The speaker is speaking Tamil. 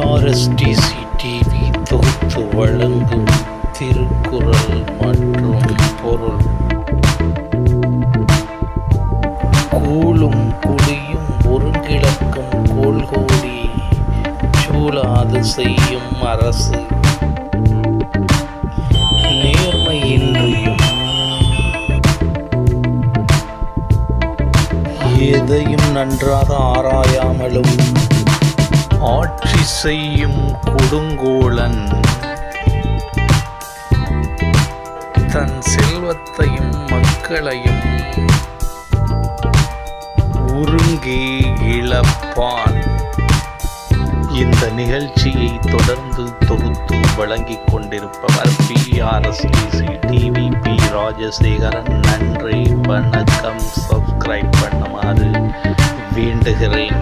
PRSTC டிவி தொகுத்து வழங்கும் திருக்குறள் மற்றும் பொருள். கூழும் குடியும் ஒருங்கிழக்கும் கோல்கோடி சூழாது செய்யும் அரசு நேர்மையின்றியும் எதையும் நன்றாக ஆராயாமலும் ஆட்சி செய்யும் கொடுங்கோலன் தன் செல்வத்தையும் மக்களையும் உருங்கி இழப்பான். இந்த நிகழ்ச்சியை தொடர்ந்து தொகுத்து வழங்கிக் கொண்டிருப்பவர் PRSTC டிவி பி ராஜசேகரன். நன்றி, வணக்கம். சப்ஸ்கிரைப் பண்ணுமாறு வேண்டுகிறேன்.